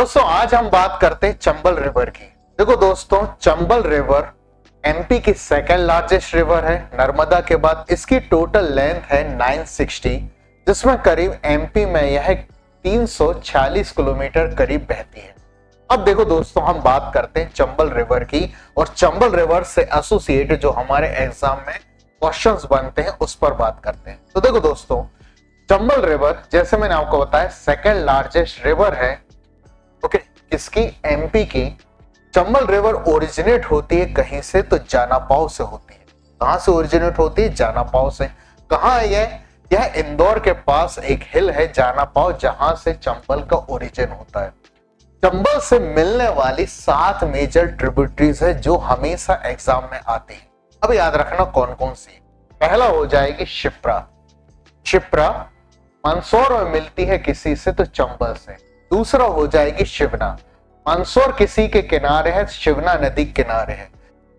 दोस्तों आज हम बात करते हैं चंबल रिवर की। देखो दोस्तों, चंबल रिवर एमपी की सेकंड लार्जेस्ट रिवर है नर्मदा के बाद। इसकी टोटल लेंथ है 960, जिसमें करीब एमपी में यह 346 किलोमीटर करीब बहती है। अब देखो दोस्तों, हम बात करते हैं चंबल रिवर की और चंबल रिवर से एसोसिएटेड जो हमारे एग्जाम में क्वेश्चंस बनते हैं उस पर बात करते हैं। तो देखो दोस्तों, चंबल रिवर जैसे मैंने आपको बताया सेकंड लार्जेस्ट रिवर है, ओके, किसकी? एमपी की। चंबल रिवर ओरिजिनेट होती है कहीं से? तो जानापाव से होती है। कहां से ओरिजिनेट होती है? जानापाव से। कहां है यह? यह इंदौर के पास एक हिल है जानापाव, जहां से चंबल का ओरिजिन होता है। चंबल से मिलने वाली 7 मेजर ट्रिब्यूटरीज है जो हमेशा एग्जाम में आती है। अब याद रखना कौन कौन सी। पहला हो जाएगी शिप्रा। शिप्रा मंदसौर में मिलती है किसी से? तो चंबल से। दूसरा हो जाएगी शिवना। मंदसौर किसी के किनारे है? शिवना नदी किनारे है।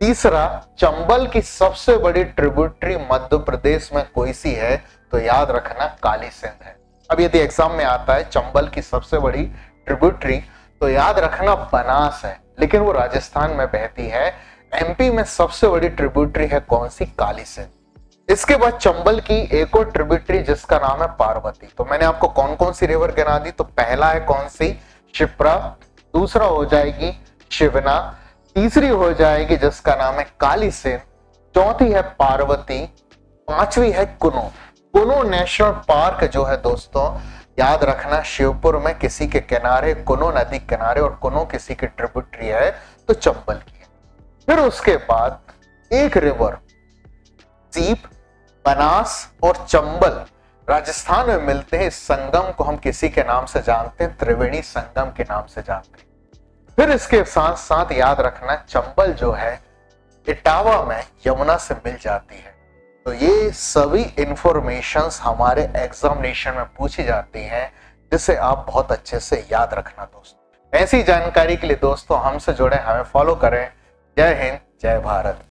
तीसरा, चंबल की सबसे बड़ी ट्रिब्यूटरी मध्य प्रदेश में कोई सी है? तो याद रखना काली सिंध है। अब यदि एग्जाम में आता है चंबल की सबसे बड़ी ट्रिब्यूटरी, तो याद रखना बनास है, लेकिन वो राजस्थान में बहती है। एमपी में सबसे बड़ी ट्रिब्यूटरी है कौन सी? काली सिंध। इसके बाद चंबल की एक और ट्रिब्यूटरी जिसका नाम है पार्वती। तो मैंने आपको कौन कौन सी रिवर गिना दी। तो पहला है कौन सी? शिप्रा। दूसरा हो जाएगी शिवना। तीसरी हो जाएगी जिसका नाम है काली सिंध। चौथी है पार्वती। पांचवी है कुनो। कुनो नेशनल पार्क जो है दोस्तों, याद रखना शिवपुर में किसी के किनारे, कुनो नदी किनारे, और कुनो किसी की ट्रिब्यूटरी है तो चंबल की है। फिर उसके बाद एक रिवर सीप, बनास और चंबल राजस्थान में मिलते हैं। इस संगम को हम किसी के नाम से जानते हैं? त्रिवेणी संगम के नाम से जानते हैं। फिर इसके साथ साथ याद रखना चंबल जो है इटावा में यमुना से मिल जाती है। तो ये सभी इंफॉर्मेशंस हमारे एग्जामिनेशन में पूछी जाती हैं, जिसे आप बहुत अच्छे से याद रखना दोस्तों। ऐसी जानकारी के लिए दोस्तों हमसे जुड़े, हमें फॉलो करें। जय हिंद, जय भारत।